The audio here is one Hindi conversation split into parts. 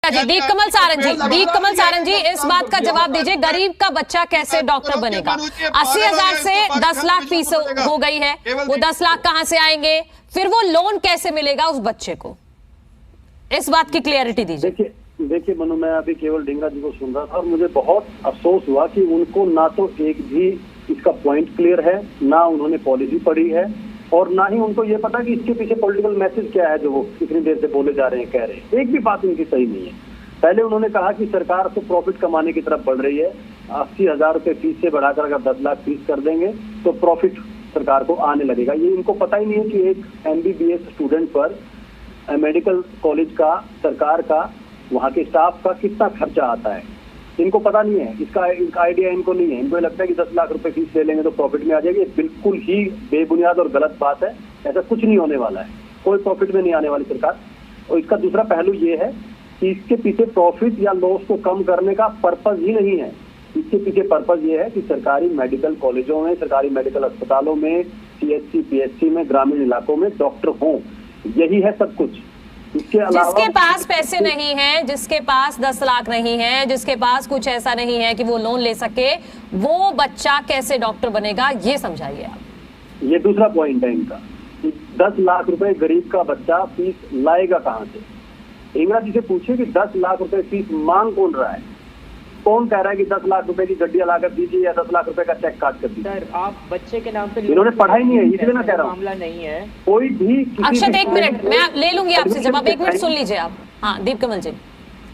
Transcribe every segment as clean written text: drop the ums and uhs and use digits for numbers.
अच्छा जी, दीप कमल सारंग जी, इस बात का जवाब दीजिए, गरीब का बच्चा कैसे डॉक्टर बनेगा? 80,000 से 10 लाख फीस हो गई है, वो 10 लाख कहां से आएंगे? फिर वो लोन कैसे मिलेगा उस बच्चे को? इस बात की क्लियरिटी दीजिए। देखिए मनु, मैं अभी केवल ढींगरा जी को सुन रहा था और मुझे बहुत अफसोस हुआ कि उनको ना तो एक भी इसका पॉइंट क्लियर है, ना उन्होंने पॉलिसी पढ़ी है, और ना ही उनको ये पता कि इसके पीछे पॉलिटिकल मैसेज क्या है जो वो इतनी देर से बोले जा रहे हैं, कह रहे हैं। एक भी बात उनकी सही नहीं है। पहले उन्होंने कहा कि सरकार तो प्रॉफिट कमाने की तरफ बढ़ रही है, 80,000 रुपए फीस से बढ़ाकर अगर 10 लाख फीस कर देंगे तो प्रॉफिट सरकार को आने लगेगा। ये इनको पता ही नहीं है कि एक MBBS स्टूडेंट पर मेडिकल कॉलेज का, सरकार का, वहाँ के स्टाफ का कितना खर्चा आता है, इनको पता नहीं है। इसका आइडिया इनको नहीं है। इनको लगता है कि 10 लाख रुपए फीस ले लेंगे तो प्रॉफिट में आ जाएगी। बिल्कुल ही बेबुनियाद और गलत बात है। ऐसा कुछ नहीं होने वाला है, कोई प्रॉफिट में नहीं आने वाली सरकार। और इसका दूसरा पहलू ये है कि इसके पीछे प्रॉफिट या लॉस को कम करने का पर्पज ही नहीं है। इसके पीछे पर्पज ये है कि सरकारी मेडिकल कॉलेजों में, सरकारी मेडिकल अस्पतालों में, CHC PHC में, ग्रामीण इलाकों में डॉक्टर हों। यही है सब कुछ। इसके अलावा जिसके पास पैसे नहीं है, जिसके पास 10 लाख नहीं है, जिसके पास कुछ ऐसा नहीं है कि वो लोन ले सके, वो बच्चा कैसे डॉक्टर बनेगा, ये समझाइए आप। ये दूसरा पॉइंट है इनका कि 10 लाख रुपए गरीब का बच्चा फीस लाएगा कहां से? इंदिरा जी से पूछिए कि 10 लाख रुपए फीस मांग कौन रहा है? कौन कह रहा है कि 10 लाख रुपए की गड्डियां लाकर दीजिए या 10 लाख रुपए का चेक काट कर दीजिए? सर, आप बच्चे के नाम पे इन्होंने पढ़ाई नहीं है, इसलिए मैं कह रहा हूँ मामला नहीं है। कोई भी अक्षत, 1 मिनट मैं ले लूंगी आपसे जवाब, 1 मिनट सुन लीजिए आप। हाँ दीप कमल जी,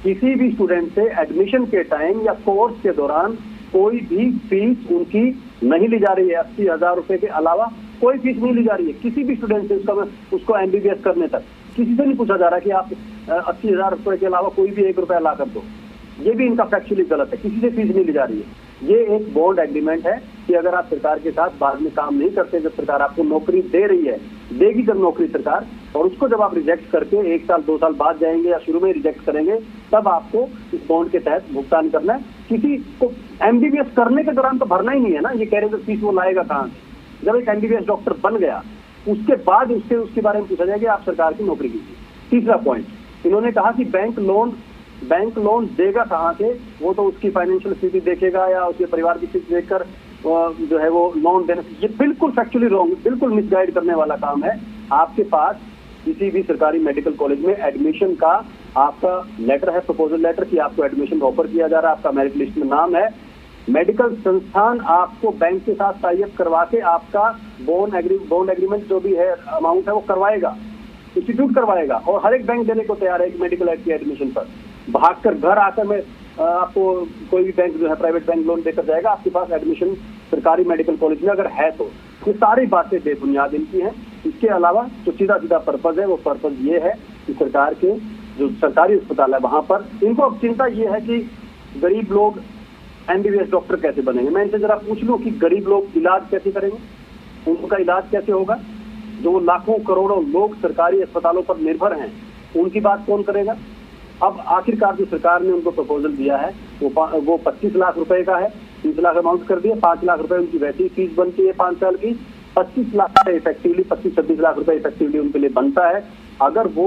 किसी भी स्टूडेंट से एडमिशन के टाइम या कोर्स के दौरान कोई भी फीस उनकी नहीं ली जा रही है। 80,000 रुपए के अलावा कोई फीस नहीं ली जा रही है किसी भी स्टूडेंट से। उसको MBBS करने तक किसी से नहीं पूछा जा रहा कि आप 80,000 रुपए के अलावा कोई भी 1 रुपया ला कर दो। ये भी इनका फैक्चुअली गलत है। किसी से फीस नहीं ली जा रही है। ये एक बॉन्ड एग्रीमेंट है कि अगर आप सरकार के साथ बाद में काम नहीं करते, जब सरकार आपको नौकरी दे रही है, देगी जब नौकरी सरकार, और उसको जब आप रिजेक्ट करके 1 साल 2 साल बाद जाएंगे या शुरू में रिजेक्ट करेंगे, तब आपको इस बॉन्ड के तहत भुगतान करना है। किसी को MBBS करने के दौरान तो भरना ही नहीं है ना। ये कह रहे थे फीस वो लाएगा कहाँ से? जब एक MBBS डॉक्टर बन गया उसके बाद उसके बारे में पूछा जाएगा आप सरकार की नौकरी कीजिए। तीसरा पॉइंट, इन्होंने कहा कि बैंक लोन देगा कहाँ से? वो तो उसकी फाइनेंशियल स्थिति देखेगा या उसके परिवार की स्थिति देखकर जो है वो लोन देना। ये बिल्कुल फैक्चुअली रॉन्ग, बिल्कुल मिसगाइड करने वाला काम है। आपके पास किसी भी सरकारी मेडिकल कॉलेज में एडमिशन का आपका लेटर है, प्रपोजल लेटर, कि आपको एडमिशन ऑफर किया जा रहा है, आपका मेरिट लिस्ट में नाम है। मेडिकल संस्थान आपको बैंक के साथ टाई अप करवा के आपका बॉन्ड एग्रीमेंट जो भी है, अमाउंट है, वो करवाएगा, इंस्टीट्यूट करवाएगा, और हर एक बैंक देने को तैयार है मेडिकल एड की एडमिशन पर। भागकर घर आकर में आपको कोई भी बैंक जो है, प्राइवेट बैंक, लोन देकर जाएगा आपके पास एडमिशन सरकारी मेडिकल कॉलेज में अगर है तो। ये सारी बातें बेबुनियाद इनकी हैं। इसके अलावा जो सीधा पर्पज है, वो पर्पज ये है कि सरकार के जो सरकारी अस्पताल है वहां पर इनको अब चिंता ये है कि गरीब लोग MBBS डॉक्टर कैसे बनेंगे। मैं इनसे जरा पूछ लूं कि गरीब लोग इलाज कैसे करेंगे, उनका इलाज कैसे होगा? जो लाखों करोड़ों लोग सरकारी अस्पतालों पर निर्भर हैं, उनकी बात कौन करेगा? अब आखिरकार जो सरकार ने उनको प्रपोजल दिया है वो 25 लाख रुपए का है। 30 लाख अमाउंट कर दिया, 5 लाख रुपए उनकी वैसी फीस बनती है 5 साल की। 25 लाख इफेक्टिवली 25-26 लाख रुपए इफेक्टिवली उनके लिए बनता है। अगर वो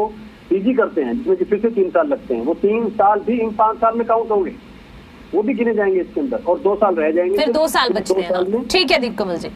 PG करते हैं जिसमें कि फिर से 3 साल लगते हैं, वो 3 साल भी इन 5 साल में काउंट होंगे, वो भी गिने जाएंगे इसके अंदर, और 2 साल रह जाएंगे, फिर 2 साल बचते हैं। ठीक है दीप कमल जी।